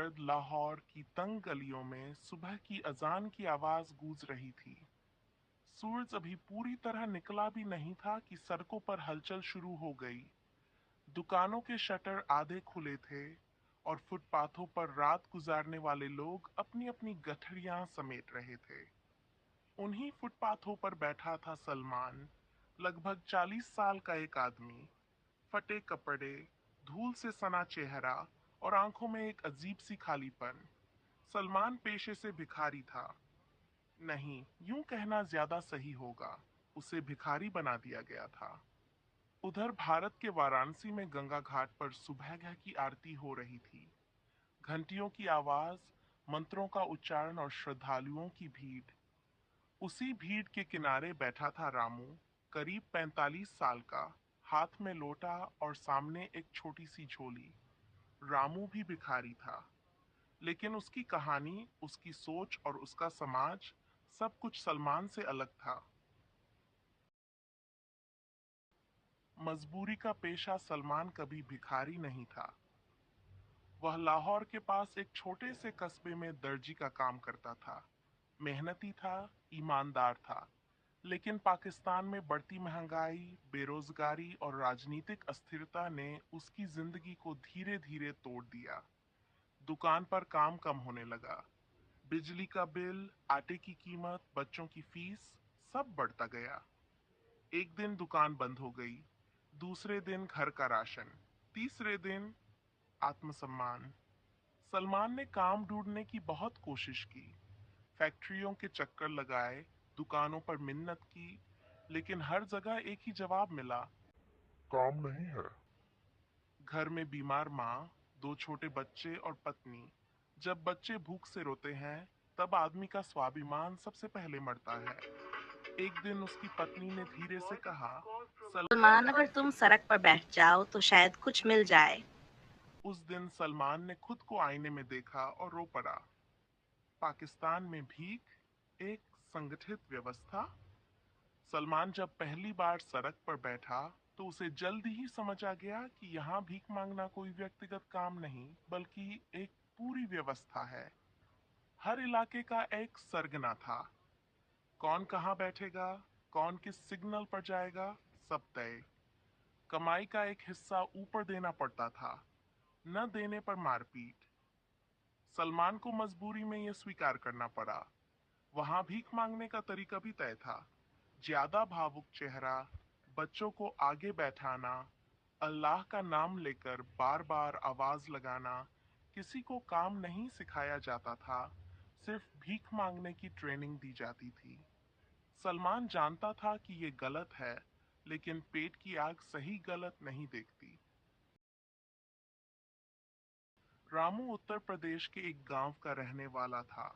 सर्द लाहौर की तंग गलियों में सुबह की अजान की आवाज गूंज रही थी। सूरज अभी पूरी तरह निकला भी नहीं था कि सड़कों पर हलचल शुरू हो गई। दुकानों के शटर आधे खुले थे और फुटपाथों पर रात गुजारने वाले लोग अपनी अपनी गठरियां समेट रहे थे। उन्हीं फुटपाथों पर बैठा था सलमान, लगभग 40 साल का एक आदमी। फटे कपड़े, धूल से सना चेहरा और आंखों में एक अजीब सी खालीपन। सलमान पेशे से भिखारी था। नहीं, यूं कहना ज्यादा सही होगा, उसे भिखारी बना दिया गया था। उधर भारत के वाराणसी में गंगा घाट पर सुबह की आरती हो रही थी। घंटियों की आवाज, मंत्रों का उच्चारण और श्रद्धालुओं की भीड़। उसी भीड़ के किनारे बैठा था रामू, करीब 45 साल का, हाथ में लोटा और सामने एक छोटी सी झोली। रामू भी भिखारी था, लेकिन उसकी कहानी, उसकी सोच और उसका समाज सब कुछ सलमान से अलग था। मजबूरी का पेशा सलमान कभी भिखारी नहीं था। वह लाहौर के पास एक छोटे से कस्बे में दर्जी का काम करता था। मेहनती था, ईमानदार था, लेकिन पाकिस्तान में बढ़ती महंगाई, बेरोजगारी और राजनीतिक अस्थिरता ने उसकी जिंदगी को धीरे धीरे तोड़ दिया। दुकान पर काम कम होने लगा। बिजली का बिल, आटे की कीमत, बच्चों की फीस, सब बढ़ता गया। एक दिन दुकान बंद हो गई, दूसरे दिन घर का राशन, तीसरे दिन आत्मसम्मान। सलमान ने काम ढूंढने की बहुत कोशिश की, फैक्ट्रियों के चक्कर लगाए, दुकानों पर मिन्नत की, लेकिन हर जगह एक ही जवाब मिला, काम नहीं है। घर में बीमार माँ, दो छोटे बच्चे और पत्नी। जब बच्चे भूख से रोते हैं, तब आदमी का स्वाभिमान सबसे पहले मरता है। एक दिन उसकी पत्नी ने धीरे से कहा, सलमान, अगर तुम सड़क पर बैठ जाओ तो शायद कुछ मिल जाए। उस दिन सलमान ने खुद को आईने में देखा और रो पड़ा। पाकिस्तान में भीख एक संगठित व्यवस्था। सलमान जब पहली बार सड़क पर बैठा तो उसे जल्द ही समझ आ गया कि यहाँ भीख मांगना कोई व्यक्तिगत काम नहीं, बल्कि एक पूरी व्यवस्था है। हर इलाके का एक सरगना था। कौन कहाँ बैठेगा, कौन किस सिग्नल पर जाएगा, सब तय। कमाई का एक हिस्सा ऊपर देना पड़ता था, न देने पर मारपीट। सलमान को मजबूरी में यह स्वीकार करना पड़ा। वहां भीख मांगने का तरीका भी तय था। ज्यादा भावुक चेहरा, बच्चों को आगे बैठाना, अल्लाह का नाम लेकर बार बार आवाज लगाना। किसी को काम नहीं सिखाया जाता था, सिर्फ भीख मांगने की ट्रेनिंग दी जाती थी। सलमान जानता था कि ये गलत है, लेकिन पेट की आग सही गलत नहीं देखती। रामू उत्तर प्रदेश के एक गांव का रहने वाला था।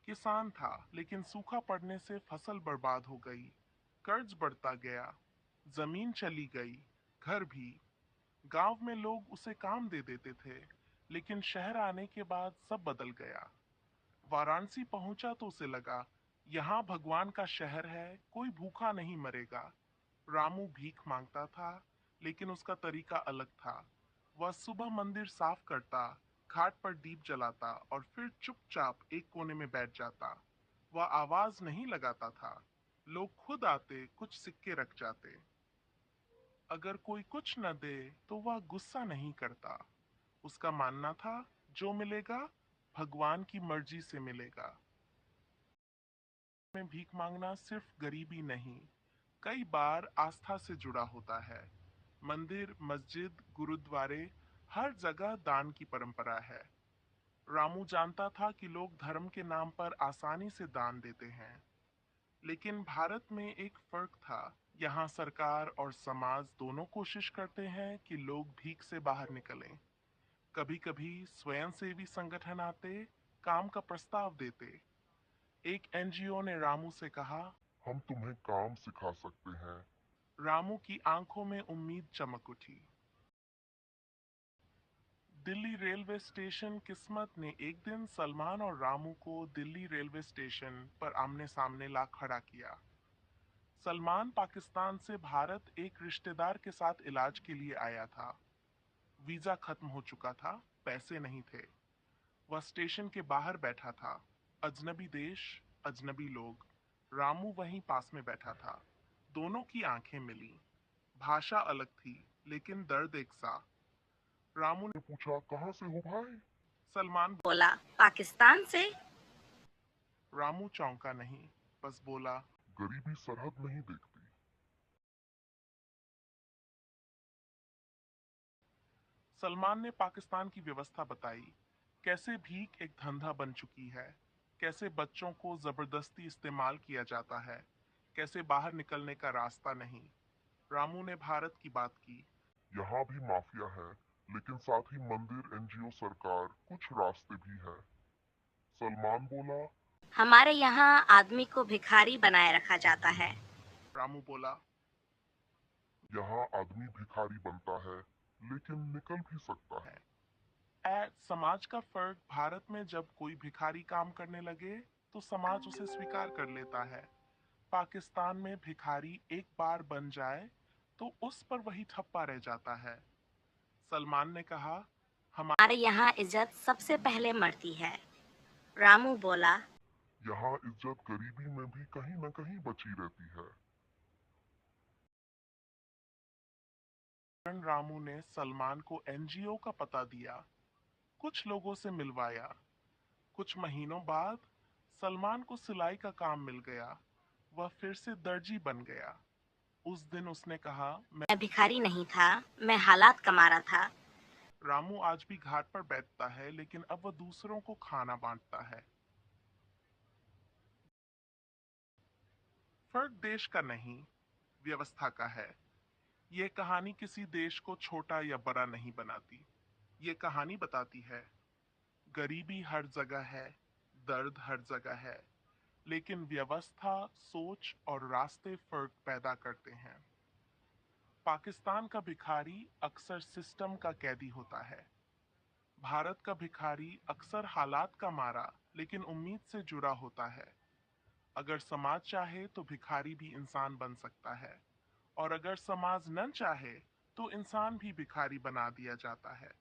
किसान था, लेकिन सूखा पड़ने से फसल बर्बाद हो गई। कर्ज बढ़ता गया, जमीन चली गई, घर भी। गांव में लोग उसे काम दे देते थे, लेकिन शहर आने के बाद सब बदल गया। वाराणसी पहुंचा तो उसे लगा, यहाँ भगवान का शहर है, कोई भूखा नहीं मरेगा। रामू भीख मांगता था, लेकिन उसका तरीका अलग था। वह सुबह मंदिर साफ करता, घाट पर दीप जलाता और फिर चुपचाप एक कोने में बैठ जाता। वह आवाज नहीं लगाता था। लोग खुद आते, कुछ सिक्के रख जाते। अगर कोई कुछ न दे तो वह गुस्सा नहीं करता। उसका मानना था, जो मिलेगा भगवान की मर्जी से मिलेगा। में भीख मांगना सिर्फ गरीबी नहीं, कई बार आस्था से जुड़ा होता है। मंदिर, मस्जिद, गुरुद्वारे, हर जगह दान की परंपरा है। रामू जानता था कि लोग धर्म के नाम पर आसानी से दान देते हैं, लेकिन भारत में एक फर्क था। यहाँ सरकार और समाज दोनों कोशिश करते हैं कि लोग भीख से बाहर निकलें। कभी कभी स्वयंसेवी संगठन आते, काम का प्रस्ताव देते। एक एनजीओ ने रामू से कहा, हम तुम्हें काम सिखा सकते हैं। रामू की आंखों में उम्मीद चमक उठी। दिल्ली रेलवे स्टेशन किस्मत ने एक दिन सलमान और रामू को दिल्ली रेलवे स्टेशन पर आमने सामने ला खड़ा किया। सलमान पाकिस्तान से भारत एक रिश्तेदार के साथ इलाज के लिए आया था। वीजा खत्म हो चुका था, पैसे नहीं थे। वह स्टेशन के बाहर बैठा था। अजनबी देश, अजनबी लोग। रामू वहीं पास में बैठा था। दोनों की आंखें मिली। भाषा अलग थी, लेकिन दर्द एक सा। रामू ने पूछा, कहाँ से हो भाई? सलमान बोला, पाकिस्तान से। रामू चौंका नहीं, बस बोला, गरीबी सरहद नहीं देखती। सलमान ने पाकिस्तान की व्यवस्था बताई, कैसे भीख एक धंधा बन चुकी है, कैसे बच्चों को जबरदस्ती इस्तेमाल किया जाता है, कैसे बाहर निकलने का रास्ता नहीं। रामू ने भारत की बात की। यहाँ भी माफिया है, लेकिन साथ ही मंदिर, एनजीओ, सरकार, कुछ रास्ते भी हैं। सलमान बोला। हमारे यहाँ आदमी को भिखारी बनाए रखा जाता है। रामू बोला, यहाँ आदमी भिखारी बनता है, लेकिन निकल भी सकता है। समाज का फर्क। भारत में जब कोई भिखारी काम करने लगे तो समाज उसे स्वीकार कर लेता है। पाकिस्तान में भिखारी एक बार बन जाए तो उस पर वही ठप्पा रह जाता है। सलमान ने कहा, हमारे यहाँ इज्जत सबसे पहले मरती है। रामू बोला, यहाँ इज्जत गरीबी में भी कहीं न कहीं बची रहती है। रामू ने सलमान को एनजीओ का पता दिया, कुछ लोगों से मिलवाया। कुछ महीनों बाद सलमान को सिलाई का काम मिल गया। वह फिर से दर्जी बन गया। उस दिन उसने कहा, मैं भिखारी नहीं था, मैं हालात कमा रहा था। रामू आज भी घाट पर बैठता है, लेकिन अब वह दूसरों को खाना बांटता है। फर्क देश का नहीं, व्यवस्था का है। ये कहानी किसी देश को छोटा या बड़ा नहीं बनाती। ये कहानी बताती है, गरीबी हर जगह है, दर्द हर जगह है, लेकिन व्यवस्था, सोच और रास्ते फर्क पैदा करते हैं। पाकिस्तान का भिखारी अक्सर सिस्टम का कैदी होता है। भारत का भिखारी अक्सर हालात का मारा, लेकिन उम्मीद से जुड़ा होता है। अगर समाज चाहे तो भिखारी भी इंसान बन सकता है, और अगर समाज न चाहे तो इंसान भी भिखारी बना दिया जाता है।